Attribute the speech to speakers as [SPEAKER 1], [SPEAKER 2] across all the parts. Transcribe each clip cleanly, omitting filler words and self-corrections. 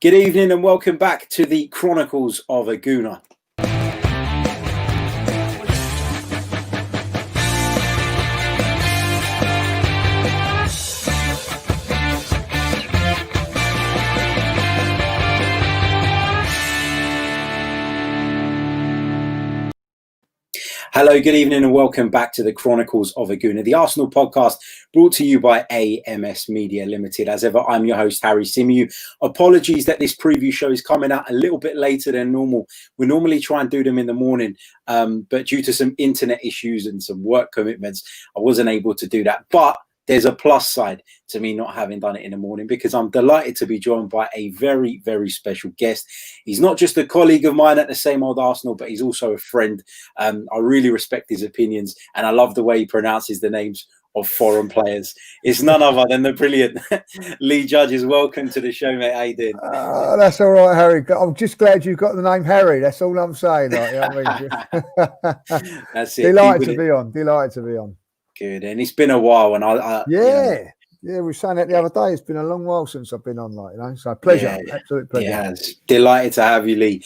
[SPEAKER 1] Good evening and welcome back to the Chronicles of a Gooner. Hello, good evening and welcome back to the Chronicles of a Gooner, the Arsenal podcast brought to you by AMS Media Limited. As ever, I'm your host, Harry Symeou. Apologies that this preview show is coming out a little bit later than normal. We normally try and do them in the morning, but due to some internet issues and some work commitments, I wasn't able to do that. But there's a plus side to me not having done it in the morning, because I'm delighted to be joined by a very, very special guest. He's not just a colleague of mine at the same old Arsenal, but he's also a friend. I really respect his opinions, and I love the way he pronounces the names of foreign players. It's none other than the brilliant Lee Judges. Welcome to the show, mate. How you doing?
[SPEAKER 2] That's all right, Harry. I'm just glad you've got the name Harry. That's all I'm saying. Like, you know what I mean?
[SPEAKER 1] That's it.
[SPEAKER 2] Delighted to be on. Delighted to be on.
[SPEAKER 1] Good, and it's been a while, and
[SPEAKER 2] yeah, we were saying that the other day. It's been a long while since I've been on, like, you know. So pleasure, absolute pleasure.
[SPEAKER 1] Yes, delighted to have you, Lee.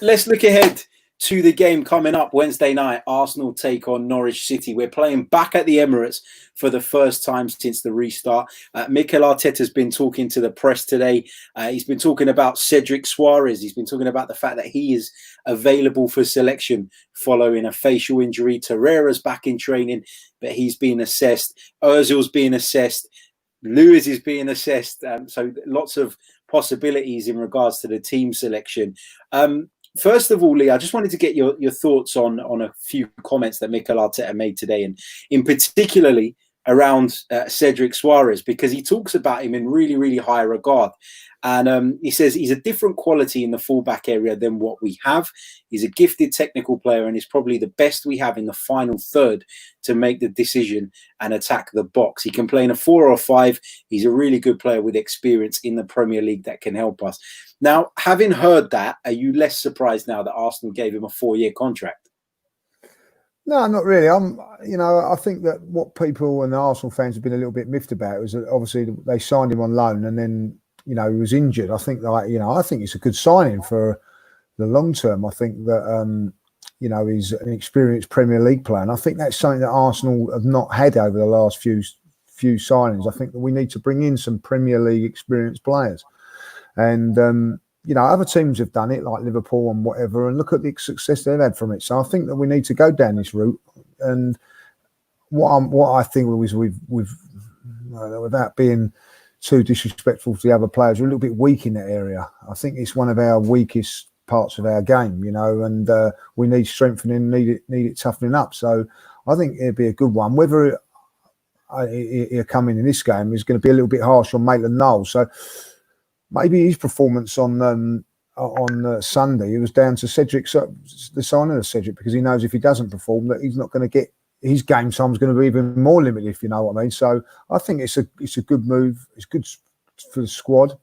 [SPEAKER 1] Let's look ahead to the game coming up Wednesday night. Arsenal take on Norwich City. We're playing back at the Emirates for the first time since the restart. Mikel Arteta has been talking to the press today. He's been talking about Cedric Soares. He's been talking about the fact that he is available for selection following a facial injury. Torreira's back in training, but he's being assessed. Ozil's being assessed. Lewis is being assessed. So lots of possibilities in regards to the team selection. First of all, Lee, I just wanted to get your thoughts on a few comments that Mikel Arteta made today, and in particularly around Cedric Suarez, because he talks about him in really, really high regard. And he says he's a different quality in the fullback area than what we have. He's a gifted technical player and is probably the best we have in the final third to make the decision and attack the box. He can play in a 4 or 5. He's a really good player with experience in the Premier League that can help us. Now, having heard that, are you less surprised now that Arsenal gave him a 4-year contract?
[SPEAKER 2] No, not really. I think that what people and the Arsenal fans have been a little bit miffed about was that obviously they signed him on loan and then, he was injured. I think I think it's a good signing for the long term. I think that, he's an experienced Premier League player. And I think that's something that Arsenal have not had over the last few signings. I think that we need to bring in some Premier League experienced players. And, other teams have done it, like Liverpool and whatever, and look at the success they've had from it. So I think that we need to go down this route. And what I think was we've without being too disrespectful to the other players, we're a little bit weak in that area. I think it's one of our weakest parts of our game, and we need strengthening, need it toughening up. So I think it'd be a good one. Whether he'll come in this game is going to be a little bit harsh on Maitland-Niles. So maybe his performance on Sunday, it was down to Cedric, the signing of Cedric, because he knows if he doesn't perform that he's not going to get his game time is going to be even more limited, if you know what I mean. So I think it's a good move. It's good for the squad.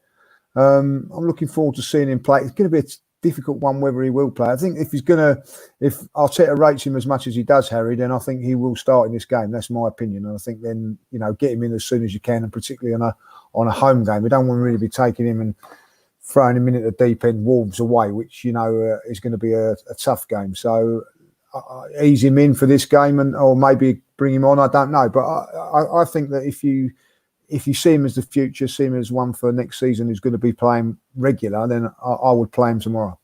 [SPEAKER 2] I'm looking forward to seeing him play. It's going to be a difficult one whether he will play. I think if Arteta rates him as much as he does, Harry, then I think he will start in this game. That's my opinion. And I think then, get him in as soon as you can, and particularly on a home game. We don't want to really be taking him and throwing him in at the deep end, Wolves away, which, is going to be a tough game. So ease him in for this game, or maybe bring him on. I don't know, but I think that if you see him as the future, see him as one for next season who's going to be playing regular, then I would play him tomorrow.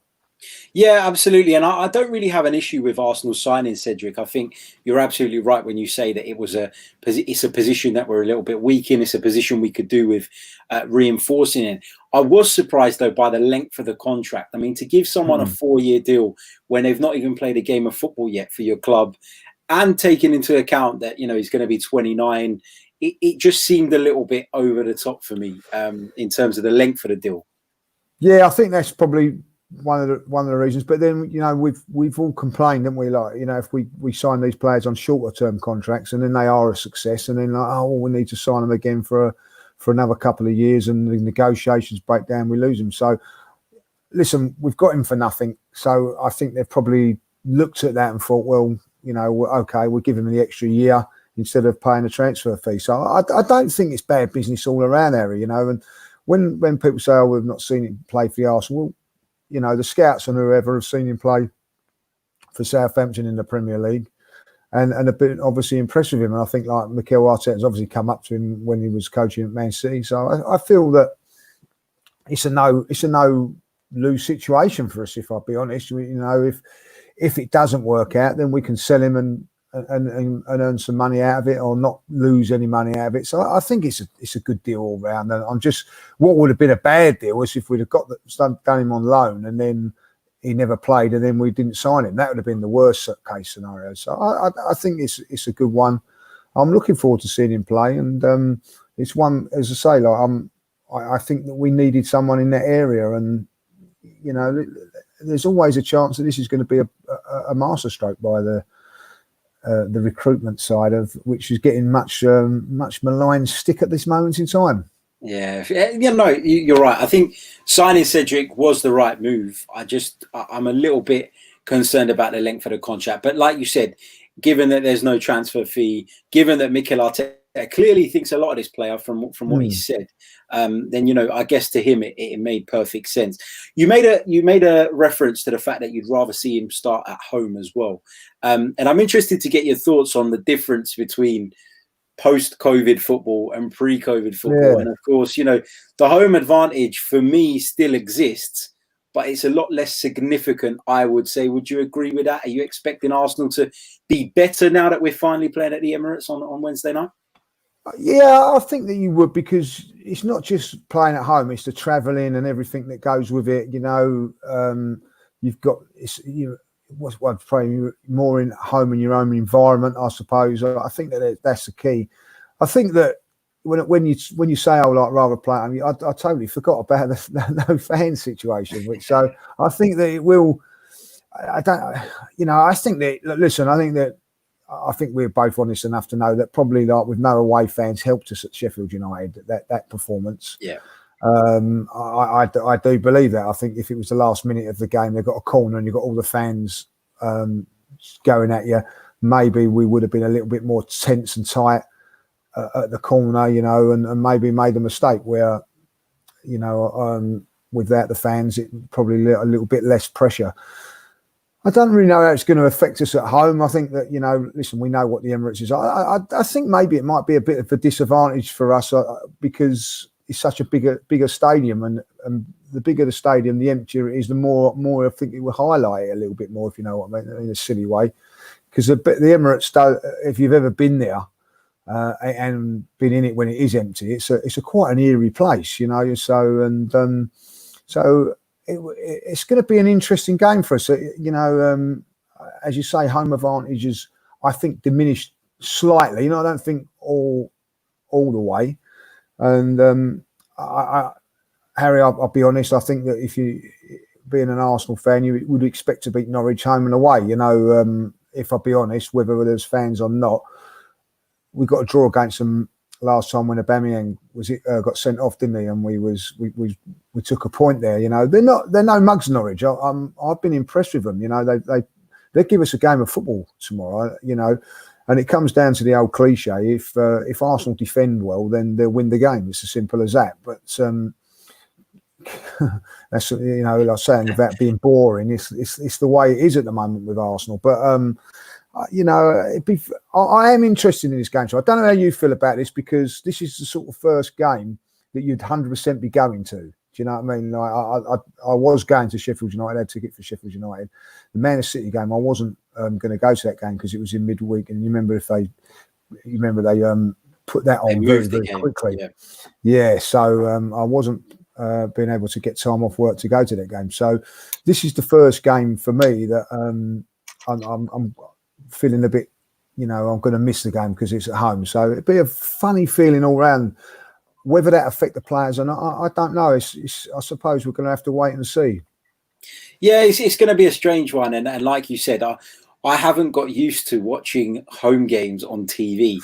[SPEAKER 1] Yeah, absolutely. And I don't really have an issue with Arsenal signing Cedric. I think you're absolutely right when you say that it's a position that we're a little bit weak in. It's a position we could do with reinforcing it. I was surprised, though, by the length of the contract. I mean, to give someone a 4-year deal when they've not even played a game of football yet for your club, and taking into account that, he's going to be 29, it just seemed a little bit over the top for me in terms of the length of the deal.
[SPEAKER 2] Yeah, I think that's probably one of the reasons. But then, we've all complained, haven't we? Like, if we sign these players on shorter term contracts and then they are a success, and then we need to sign them again for another couple of years, and the negotiations break down, we lose them. So listen, we've got him for nothing. So I think they've probably looked at that and thought, well, okay, we'll give him the extra year instead of paying a transfer fee. So I don't think it's bad business all around, Harry, and when people say, "Oh, we've not seen him play for the Arsenal," well, you know, the scouts and whoever have seen him play for Southampton in the Premier League, and have been obviously impressed with him. And I think like Mikel Arteta has obviously come up to him when he was coaching at Man City. So I feel that it's a no lose situation for us. If I'll be honest, you know, if it doesn't work out, then we can sell him and earn some money out of it, or not lose any money out of it. So I think it's a good deal all round. And I'm just, what would have been a bad deal was if we'd have done him on loan and then he never played and then we didn't sign him. That would have been the worst case scenario. So I think it's a good one. I'm looking forward to seeing him play, and it's one, as I say, like I think that we needed someone in that area, and you know, there's always a chance that this is going to be a masterstroke by the recruitment side of which is getting much maligned stick at this moment in time.
[SPEAKER 1] Yeah, you know, you're right. I think signing Cedric was the right move. I'm a little bit concerned about the length of the contract, but like you said, given that there's no transfer fee, given that Mikel Arteta clearly thinks a lot of this player from what he said, then, you know, I guess to him it made perfect sense. You made a reference to the fact that you'd rather see him start at home as well, and I'm interested to get your thoughts on the difference between post-COVID football and pre-COVID football. Yeah. And of course, you know, the home advantage for me still exists, but it's a lot less significant, I would say. Would you agree with that? Are you expecting Arsenal to be better now that we're finally playing at the Emirates on Wednesday night?
[SPEAKER 2] Yeah, I think that you would, because it's not just playing at home; it's the travelling and everything that goes with it. You know, you've got what's probably more in home in your own environment, I suppose. I think that's the key. I think that when you say, "Oh, like rather play," I mean, I totally forgot about the no fan situation. Which, so I think that it will. I don't, you know, I think that. Listen, I think we're both honest enough to know that probably, like, with no away fans, helped us at Sheffield United, that performance.
[SPEAKER 1] Yeah.
[SPEAKER 2] I do believe that. I think if it was the last minute of the game, they've got a corner and you've got all the fans going at you, maybe we would have been a little bit more tense and tight at the corner, you know, and maybe made a mistake where, you know, without the fans, it probably a little bit less pressure. I don't really know how it's going to affect us at home. I think that, you know, listen, we know what the Emirates is. I think maybe it might be a bit of a disadvantage for us because it's such a bigger stadium, and the bigger the stadium, the emptier it is, the more I think it will highlight it a little bit more, if you know what I mean, in a silly way. Because the Emirates, if you've ever been there and been in it when it is empty, it's a quite an eerie place, you know. So it's going to be an interesting game for us. You know, as you say, home advantages, I think, diminished slightly. You know, I don't think all the way. And Harry, I'll be honest, I think that if you, being an Arsenal fan, you would expect to beat Norwich home and away. You know, if I'll be honest, whether there's fans or not, we got a draw against them last time when Aubameyang got sent off, didn't he? And we took a point there. You know, they're no mugs, Norwich. I've been impressed with them. You know, they give us a game of football tomorrow. You know. And it comes down to the old cliche: if Arsenal defend well, then they'll win the game. It's as simple as that. But that's, you know, like saying, without being boring, it's the way it is at the moment with Arsenal. But you know, I am interested in this game. So I don't know how you feel about this, because this is the sort of first game that you'd 100% be going to. Do you know what I mean? Like, I was going to Sheffield United. I had a ticket for Sheffield United. The Man City game, I wasn't going to go to that game because it was in midweek. And you remember they put that on very, very quickly. Yeah. So I wasn't being able to get time off work to go to that game. So this is the first game for me that I'm feeling a bit, you know, I'm going to miss the game because it's at home. So it'd be a funny feeling all round. Whether that affect the players or not, I don't know. I suppose we're going to have to wait and see.
[SPEAKER 1] Yeah, it's going to be a strange one. And like you said, I haven't got used to watching home games on TV.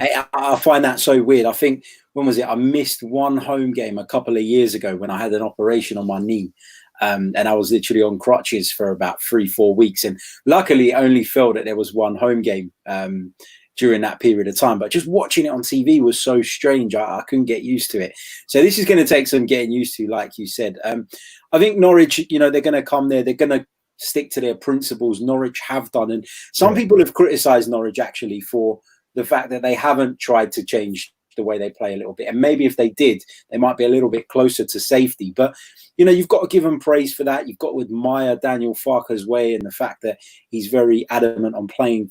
[SPEAKER 1] I find that so weird. I think, when was it? I missed one home game a couple of years ago when I had an operation on my knee. And I was literally on crutches for about 3-4 weeks. And luckily, it only felt that there was one home game during that period of time. But just watching it on TV was so strange. I couldn't get used to it. So this is going to take some getting used to, like you said. I think Norwich, they're going to come there. They're going to stick to their principles. Norwich have done. And some people have criticised Norwich actually for the fact that they haven't tried to change the way they play a little bit. And maybe if they did, they might be a little bit closer to safety. But, you've got to give them praise for that. You've got to admire Daniel Farke's way and the fact that he's very adamant on playing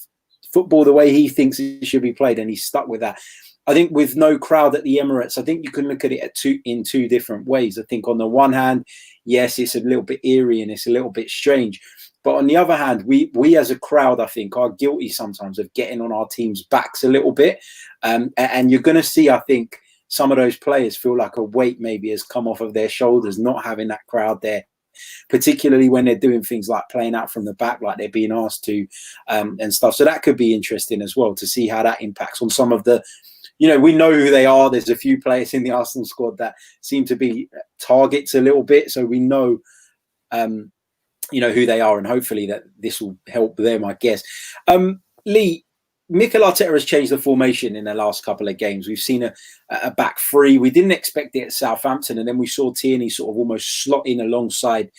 [SPEAKER 1] football the way he thinks it should be played, and he's stuck with that. I think with no crowd at the Emirates, I think you can look at it in two different ways. I think on the one hand, yes, it's a little bit eerie and it's a little bit strange. But on the other hand, we as a crowd, I think, are guilty sometimes of getting on our team's backs a little bit. And you're going to see, I think, some of those players feel like a weight maybe has come off of their shoulders, not having that crowd there, particularly when they're doing things like playing out from the back, like they're being asked to and stuff. So that could be interesting as well to see how that impacts on some of the, we know who they are. There's a few players in the Arsenal squad that seem to be targets a little bit. So we know, who they are, and hopefully that this will help them, I guess. Lee, Mikel Arteta has changed the formation in the last couple of games. We've seen a back three. We didn't expect it at Southampton, and then we saw Tierney sort of almost slot in alongside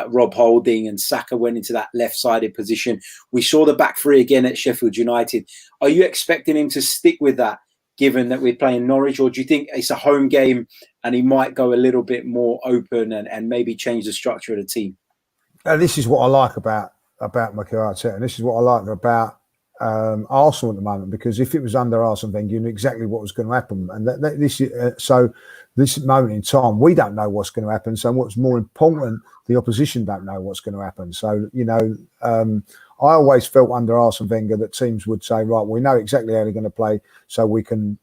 [SPEAKER 1] Rob Holding, and Saka went into that left-sided position. We saw the back three again at Sheffield United. Are you expecting him to stick with that, given that we're playing Norwich, or do you think it's a home game and he might go a little bit more open and maybe change the structure of the team?
[SPEAKER 2] This is what I like about Mikel Arteta, and this is what I like about Arsenal at the moment, because if it was under Arsene Wenger, you knew exactly what was going to happen. And this moment in time, we don't know what's going to happen. So what's more important, the opposition don't know what's going to happen. So, I always felt under Arsene Wenger that teams would say, right, we know exactly how they're going to play, so we can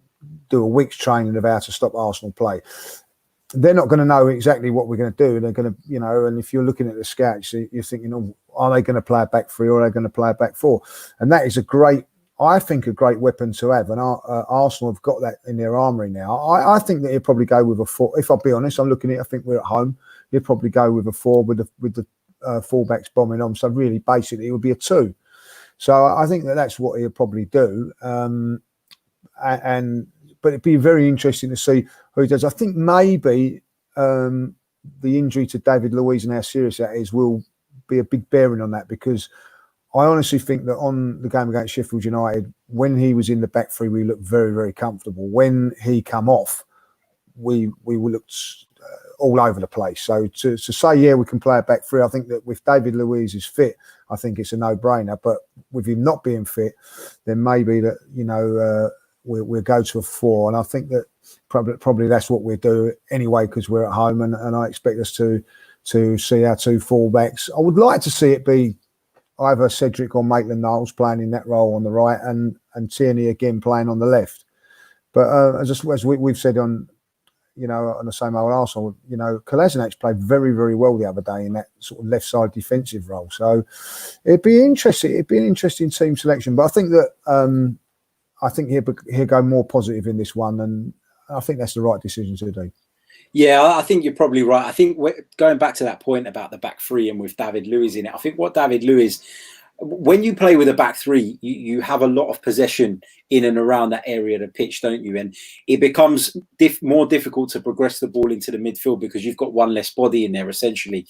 [SPEAKER 2] do a week's training of how to stop Arsenal play. They're not going to know exactly what we're going to do. They're going to, and if you're looking at the scouts, you're thinking, are they going to play a back three or are they going to play a back four? And that is a great weapon to have. And Arsenal have got that in their armoury now. I think that he'll probably go with a four. If I'll be honest, I'm looking at it, I think we're at home. He'll probably go with a four with the fullbacks bombing on. So really, basically, it would be a two. So I think that's what he'll probably do. But it'd be very interesting to see who he does. I think maybe the injury to David Luiz and how serious that is will be a big bearing on that, because I honestly think that on the game against Sheffield United, when he was in the back three, we looked very, very comfortable. When he come off, we looked all over the place. So to say, yeah, we can play a back three, I think that with David Luiz is fit, I think it's a no-brainer. But with him not being fit, then maybe that, we'll go to a four. And I think that probably that's what we'll do anyway, because we're at home, and I expect us to see our two fullbacks. I would like to see it be either Cedric or Maitland-Niles playing in that role on the right, and Tierney again playing on the left. But as we've said on the same old Arsenal, Kolasinac played very, very well the other day in that sort of left side defensive role. So it'd be interesting. It'd be an interesting team selection. But I think that he'll go more positive in this one, and I think that's the right decision to do.
[SPEAKER 1] Yeah, I think you're probably right. I think going back to that point about the back three and with David Luiz in it, I think what David Luiz, when you play with a back three, you have a lot of possession in and around that area of the pitch, don't you? And it becomes more difficult to progress the ball into the midfield because you've got one less body in there, essentially.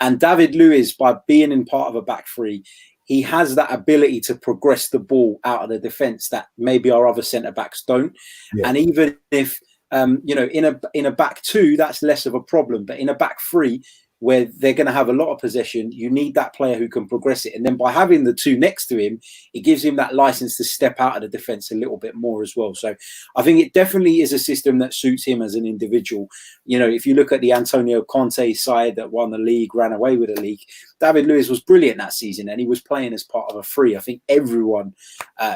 [SPEAKER 1] And David Luiz, by being in part of a back three, he has that ability to progress the ball out of the defence that maybe our other centre-backs don't. Yeah. And even if, in a back two, that's less of a problem. But in a back three, where they're going to have a lot of possession, you need that player who can progress it. And then by having the two next to him, it gives him that license to step out of the defence a little bit more as well. So I think it definitely is a system that suits him as an individual. If you look at the Antonio Conte side that won the league, ran away with the league, David Luiz was brilliant that season, and he was playing as part of a three. I think everyone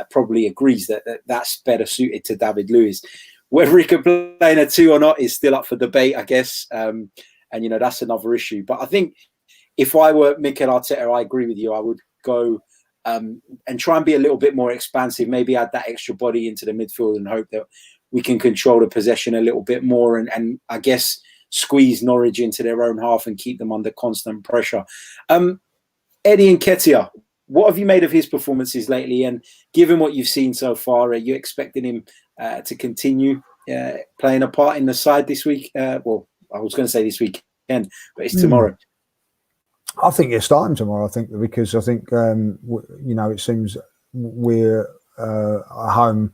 [SPEAKER 1] probably agrees that that's better suited to David Luiz. Whether he could play in a two or not is still up for debate, I guess. And, that's another issue. But I think if I were Mikel Arteta, I agree with you. I would go and try and be a little bit more expansive, maybe add that extra body into the midfield and hope that we can control the possession a little bit more and I guess, squeeze Norwich into their own half and keep them under constant pressure. Eddie Nketiah, what have you made of his performances lately? And given what you've seen so far, are you expecting him to continue playing a part in the side this week? Well, I was going to say this weekend, but it's tomorrow.
[SPEAKER 2] I think you're starting tomorrow. I think because I think it seems we're at home.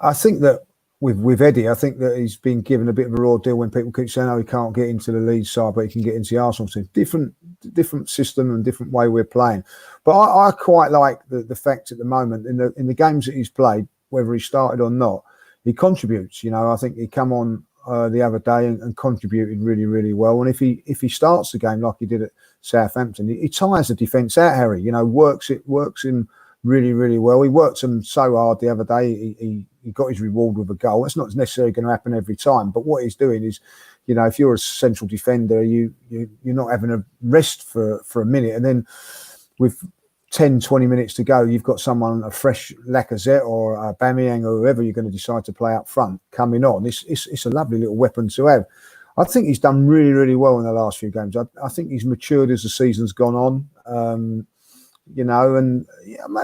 [SPEAKER 2] I think that with Eddie, I think that he's been given a bit of a raw deal when people keep saying, "Oh, he can't get into the Leeds side, but he can get into the Arsenal team." Different system and different way we're playing. But I quite like the fact at the moment in the games that he's played, whether he started or not, he contributes. I think he come on the other day and contributed really, really well. And if he starts the game like he did at Southampton, he tires the defence out, Harry. Works him really, really well. He worked him so hard the other day. He got his reward with a goal. It's not necessarily going to happen every time, but what he's doing is, if you're a central defender, you're not having a rest for a minute, and then with 10, 20 minutes to go, you've got someone, a fresh Lacazette or a Aubameyang or whoever you're going to decide to play up front coming on. It's a lovely little weapon to have. I think he's done really, really well in the last few games. I think he's matured as the season's gone on. And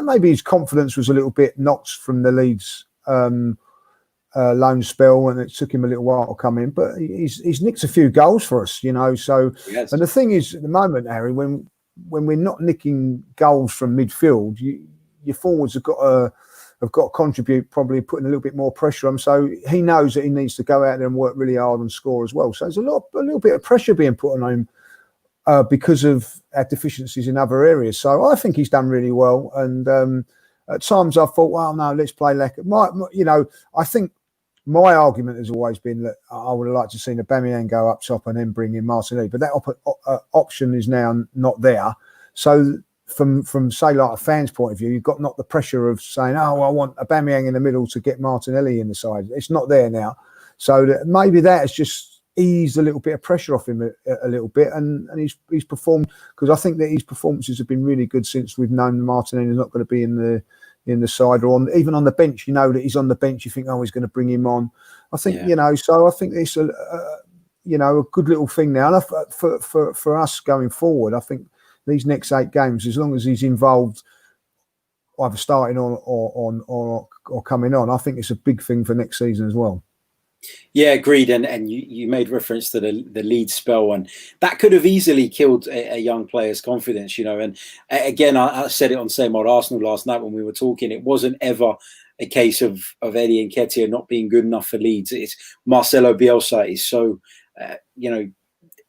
[SPEAKER 2] maybe his confidence was a little bit knocked from the Leeds loan spell, and it took him a little while to come in. But he's nicked a few goals for us, So, yes. And the thing is, at the moment, Harry, when we're not nicking goals from midfield, your forwards have got to contribute, probably putting a little bit more pressure on. So he knows that he needs to go out there and work really hard and score as well. So there's a little bit of pressure being put on him. Because of our deficiencies in other areas. So I think he's done really well. And at times I thought, well, no, let's play like I think my argument has always been that I would have liked to see Aubameyang go up top and then bring in Martinelli, but that option is now not there. So from say like a fan's point of view, you've got not the pressure of saying, oh, I want Aubameyang in the middle to get Martinelli in the side. It's not there now. So maybe that has just eased a little bit of pressure off him a little bit, and he's performed, because I think that his performances have been really good since we've known Martinelli is not going to be in the side or even on the bench. That he's on the bench. You think, oh, he's going to bring him on. I think So I think it's a good little thing now. And for us going forward, I think these next 8 games, as long as he's involved, either starting or coming on, I think it's a big thing for next season as well.
[SPEAKER 1] Yeah, agreed. And you made reference to the Leeds spell, and that could have easily killed a young player's confidence, And again, I said it on Same Old Arsenal last night when we were talking. It wasn't ever a case of Eddie Nketiah not being good enough for Leeds. It's Marcelo Bielsa is so,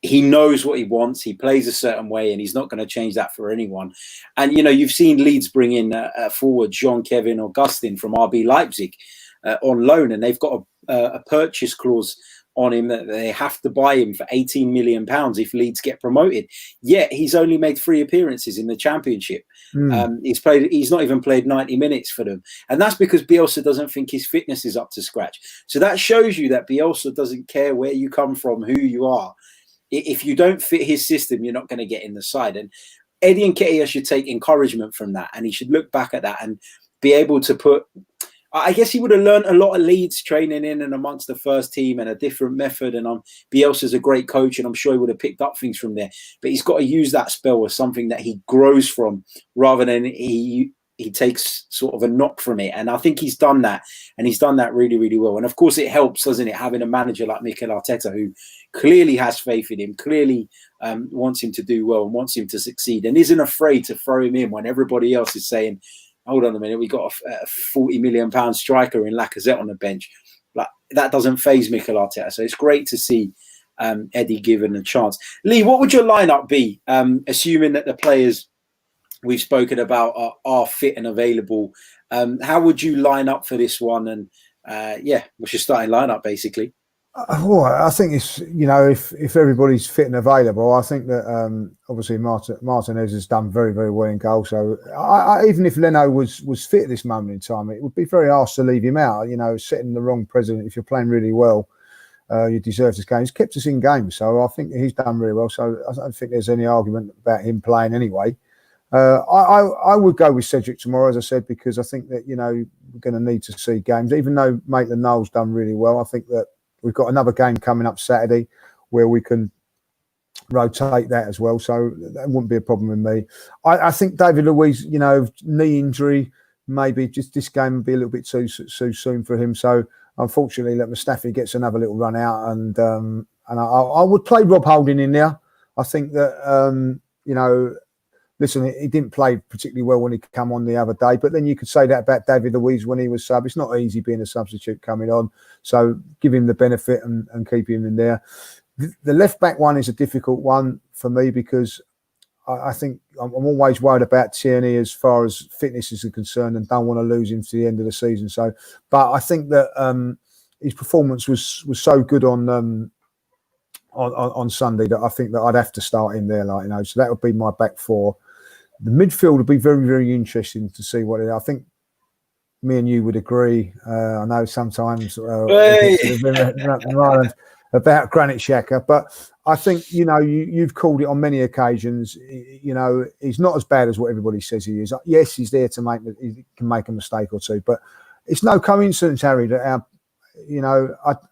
[SPEAKER 1] he knows what he wants. He plays a certain way, and he's not going to change that for anyone. And, you've seen Leeds bring in forward Jean-Kevin Augustin from RB Leipzig on loan, and they've got a purchase clause on him that they have to buy him for £18 million if Leeds get promoted. Yet he's only made 3 appearances in the Championship. He's not even played 90 minutes for them, and that's because Bielsa doesn't think his fitness is up to scratch. So that shows you that Bielsa doesn't care where you come from, who you are. If you don't fit his system, you're not going to get in the side. And Eddie Nketiah should take encouragement from that, and he should look back at that and be able to put. I guess he would have learned a lot of Leeds training in and amongst the first team and a different method. And Bielsa's a great coach, and I'm sure he would have picked up things from there. But he's got to use that spell as something that he grows from, rather than he takes sort of a knock from it. And I think he's done that, and he's done that really, really well. And of course, it helps, doesn't it, having a manager like Mikel Arteta, who clearly has faith in him, clearly wants him to do well and wants him to succeed, and isn't afraid to throw him in when everybody else is saying, hold on a minute, we got a £40 million striker in Lacazette on the bench. Like, that doesn't faze Mikel Arteta. So it's great to see Eddie given a chance. Lee, what would your lineup be, assuming that the players we've spoken about are fit and available? How would you line up for this one? And what's your starting lineup, basically?
[SPEAKER 2] I think it's, if everybody's fit and available, I think that obviously Martinez has done very, very well in goal. So even if Leno was fit at this moment in time, it would be very harsh to leave him out. Setting the wrong precedent. If you're playing really well, you deserve this game. He's kept us in games, so I think he's done really well. So I don't think there's any argument about him playing anyway. I would go with Cedric tomorrow, as I said, because I think that we're going to need to see games. Even though Maitland-Niles done really well, I think that we've got another game coming up Saturday where we can rotate that as well. So that wouldn't be a problem with me. I think David Luiz, knee injury, maybe just this game would be a little bit too soon for him. So unfortunately, let Mustafi gets another little run out, and I would play Rob Holding in there. I think that listen, he didn't play particularly well when he came on the other day, but then you could say that about David Luiz when he was sub. It's not easy being a substitute coming on, so give him the benefit and keep him in there. The left back one is a difficult one for me because I think I'm always worried about Tierney as far as fitness is concerned and don't want to lose him to the end of the season. So, but I think that his performance was so good on Sunday that I think that I'd have to start him there, so that would be my back four. The midfield would be very, very interesting to see what it is. I think me and you would agree. I know sometimes about Granit Xhaka, but I think you've called it on many occasions. He's not as bad as what everybody says he is. Yes, he's there to he can make a mistake or two, but it's no coincidence, Harry, that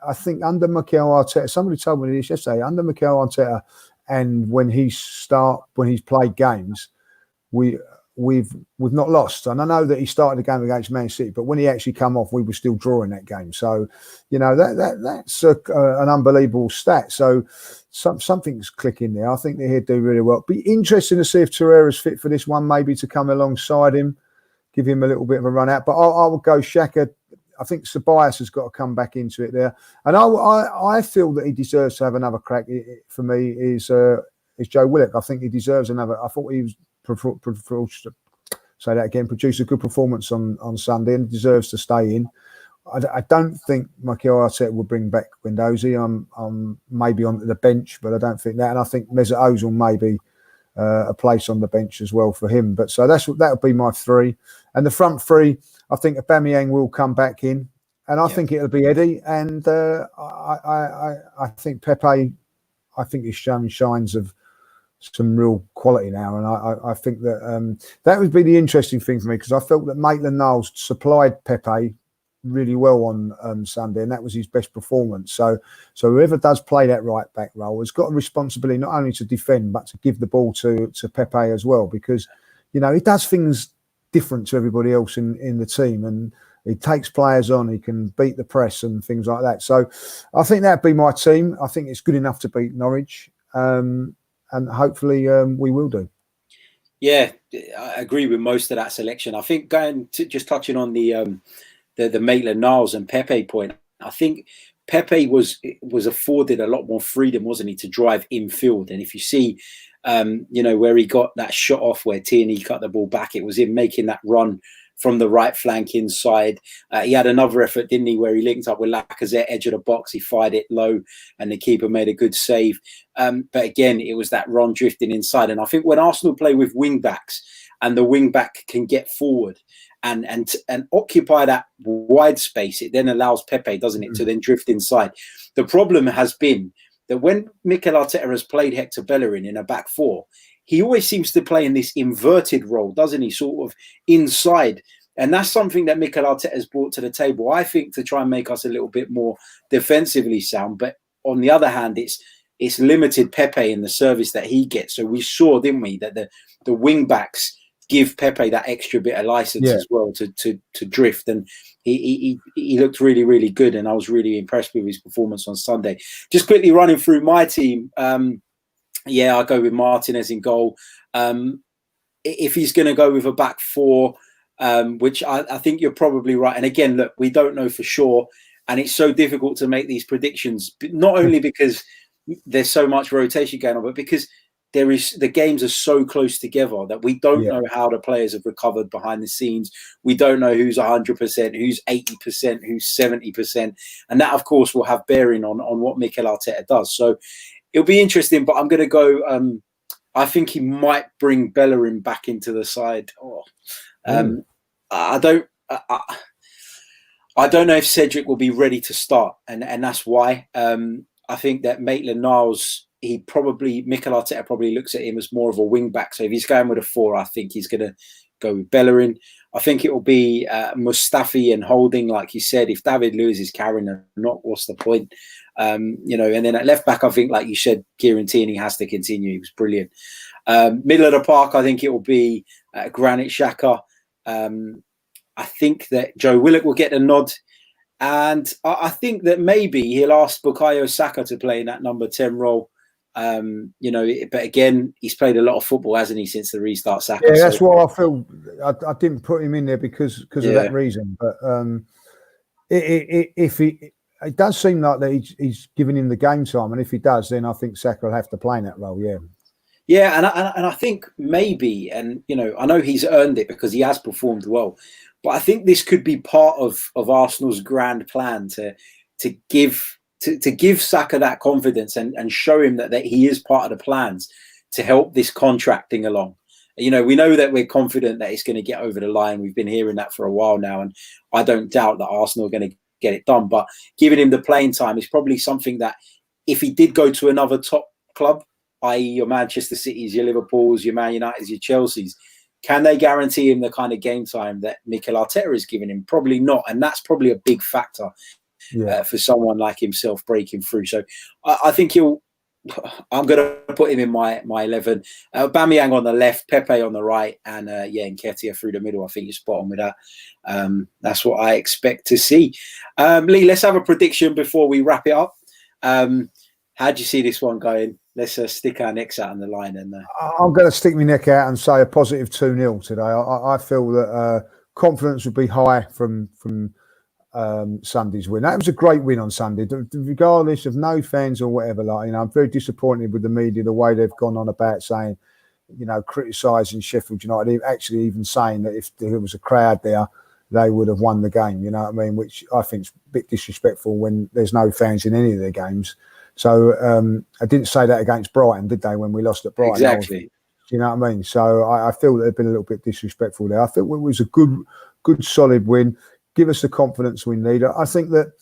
[SPEAKER 2] I think under Mikel Arteta, somebody told me this yesterday, under Mikel Arteta, and when he's played games, we've not lost. And I know that he started the game against Man City, but when he actually come off, we were still drawing that game. So that's an unbelievable stat. So something's clicking there. I think that he'd do really well. Be interesting to see if Torreira's fit for this one, maybe to come alongside him, give him a little bit of a run out. But I would go Xhaka. I think Ceballos has got to come back into it there, and I feel that he deserves to have another crack. For me, is Joe Willock. I think he deserves another. I thought he was produced a good performance on Sunday and deserves to stay in. I don't think Mikel Arteta will bring back Guendouzi. I'm maybe on the bench, but I don't think that. And I think Mesut Ozil may be a place on the bench as well for him. But so that would be my three. And the front three, I think Aubameyang will come back in, and I think it'll be Eddie. And I think Pepe. I think he's shown signs of some real quality now, and I think that that would be the interesting thing for me, because I felt that Maitland-Niles supplied Pepe really well on Sunday, and that was his best performance. So whoever does play that right back role has got a responsibility not only to defend but to give the ball to Pepe as well, because he does things different to everybody else in the team, and he takes players on, he can beat the press and things like that. So I think that'd be my team. I think it's good enough to beat Norwich. And hopefully we will do. Yeah,
[SPEAKER 1] I agree with most of that selection. I think just touching on the Maitland-Niles and Pepe point, I think Pepe was afforded a lot more freedom, wasn't he, to drive infield. And if you see, where he got that shot off where Tierney cut the ball back, it was him making that run from the right flank inside. He had another effort, didn't he, where he linked up with Lacazette, edge of the box. He fired it low and the keeper made a good save. But again, it was that run drifting inside. And I think when Arsenal play with wing backs and the wing back can get forward and occupy that wide space, it then allows Pepe, doesn't it, to then drift inside. The problem has been that when Mikel Arteta has played Hector Bellerin in a back four, he always seems to play in this inverted role, doesn't he? Sort of inside. And that's something that Mikel Arteta has brought to the table, I think, to try and make us a little bit more defensively sound. But on the other hand, it's limited Pepe in the service that he gets. So we saw, didn't we, that the wing backs give Pepe that extra bit of license as well to drift. And he looked really, really good. And I was really impressed with his performance on Sunday. Just quickly running through my team. I'll go with Martinez in goal. If he's going to go with a back four, which I think you're probably right. And again, look, we don't know for sure. And it's so difficult to make these predictions, not only because there's so much rotation going on, but because the games are so close together that we don't know how the players have recovered behind the scenes. We don't know who's 100%, who's 80%, who's 70%. And that, of course, will have bearing on what Mikel Arteta does. So it'll be interesting, but I'm going to go. I think he might bring Bellerin back into the side. I don't know if Cedric will be ready to start, and that's why. I think that Maitland-Niles, Mikel Arteta probably looks at him as more of a wing back. So if he's going with a four, I think he's going to go with Bellerin. I think it will be Mustafi and Holding, like you said. If David Luiz is carrying or not, what's the point? You know, and then at left back, I think, like you said, Kieran Tierney has to continue. He was brilliant. Middle of the park, I think it will be Granit Xhaka. I think that Joe Willock will get a nod. And I think that maybe he'll ask Bukayo Saka to play in that number 10 role. You know, but again, he's played a lot of football, hasn't he, since the restart, Saka?
[SPEAKER 2] Yeah, that's why I feel I didn't put him in there because of that reason. But it does seem like that he's giving him the game time, and if he does, then I think Saka will have to play in that role. Yeah.
[SPEAKER 1] Yeah, and I think maybe, and you know, I know he's earned it because he has performed well, but I think this could be part of Arsenal's grand plan to give Saka that confidence and show him that he is part of the plans to help this contracting along. You know, we know that we're confident that it's going to get over the line. We've been hearing that for a while now, and I don't doubt that Arsenal are going to get it done. But giving him the playing time is probably something that if he did go to another top club, i.e. your Manchester Cities, your Liverpools, your Man Uniteds, your Chelseas, can they guarantee him the kind of game time that Mikel Arteta is giving him? Probably not. And that's probably a big factor for someone like himself breaking through. So I think I'm going to put him in my 11. Aubameyang on the left, Pepe on the right, and Nketiah through the middle. I think you're spot on with that. That's what I expect to see. Lee, let's have a prediction before we wrap it up. How do you see this one going? Let's stick our necks out on the line. And
[SPEAKER 2] I'm going to stick my neck out and say a positive 2-0 today. I feel that confidence would be high from Sunday's win. That was a great win on Sunday, regardless of no fans or whatever. Like, you know, I'm very disappointed with the media, the way they've gone on about saying, you know, criticising Sheffield United, actually even saying that if there was a crowd there, they would have won the game. You know what I mean? Which I think is a bit disrespectful when there's no fans in any of their games. So I didn't say that against Brighton, did they, when we lost at Brighton?
[SPEAKER 1] Exactly.
[SPEAKER 2] You know what I mean? So I feel that they've been a little bit disrespectful there. I think it was a good, solid win. Give us the confidence we need. I think that,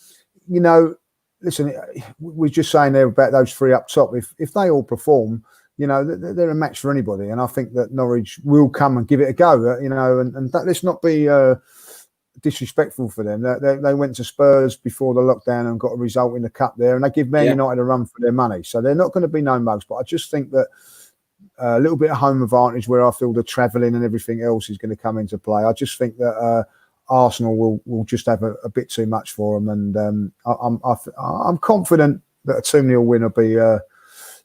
[SPEAKER 2] you know, listen, we're just saying there about those three up top. If they all perform, you know, they're a match for anybody. And I think that Norwich will come and give it a go, you know, and let's not be disrespectful for them. They went to Spurs before the lockdown and got a result in the cup there, and they give Man United a run for their money. So they're not going to be no mugs. But I just think that a little bit of home advantage where I feel the travelling and everything else is going to come into play. I just think that Arsenal will just have a bit too much for them, and I'm confident that a 2-0 win will be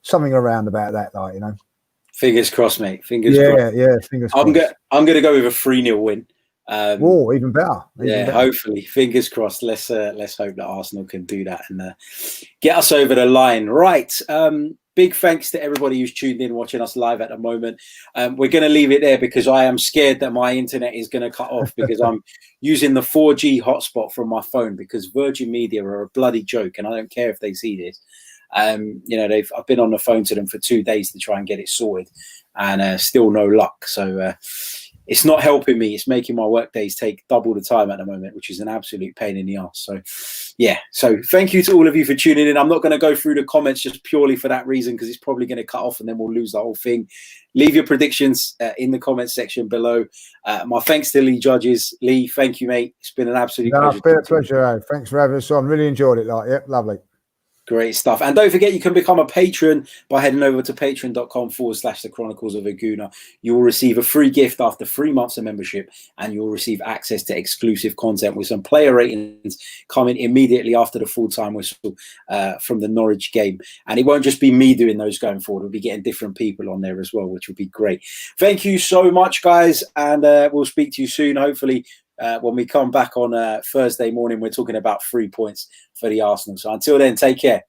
[SPEAKER 2] something around about that, like, you know.
[SPEAKER 1] Fingers crossed, mate. Fingers crossed.
[SPEAKER 2] Yeah, fingers crossed.
[SPEAKER 1] I'm going to go with a 3-0 win.
[SPEAKER 2] Even better. Better.
[SPEAKER 1] Hopefully. Fingers crossed. Let's hope that Arsenal can do that and get us over the line. Right. Big thanks to everybody who's tuned in, watching us live at the moment. We're going to leave it there because I am scared that my internet is going to cut off because I'm using the 4G hotspot from my phone because Virgin Media are a bloody joke, and I don't care if they see this. You know, I've been on the phone to them for 2 days to try and get it sorted, and still no luck. So it's not helping me. It's making my work days take double the time at the moment, which is an absolute pain in the ass. So, yeah. So thank you to all of you for tuning in. I'm not going to go through the comments just purely for that reason because it's probably going to cut off and then we'll lose the whole thing. Leave your predictions in the comments section below. My thanks to Lee Judges. Lee, thank you, mate. It's been an absolute pleasure.
[SPEAKER 2] It's been a pleasure. Thanks for having us on. Really enjoyed it. Lovely.
[SPEAKER 1] Great stuff. And don't forget, you can become a patron by heading over to patreon.com/the Chronicles of a Gooner. You will receive a free gift after 3 months of membership, and you'll receive access to exclusive content with some player ratings coming immediately after the full-time whistle from the Norwich game. And it won't just be me doing those going forward. We'll be getting different people on there as well, which will be great. Thank you so much, guys. And we'll speak to you soon, hopefully. When we come back on Thursday morning, we're talking about 3 points for the Arsenal. So until then, take care.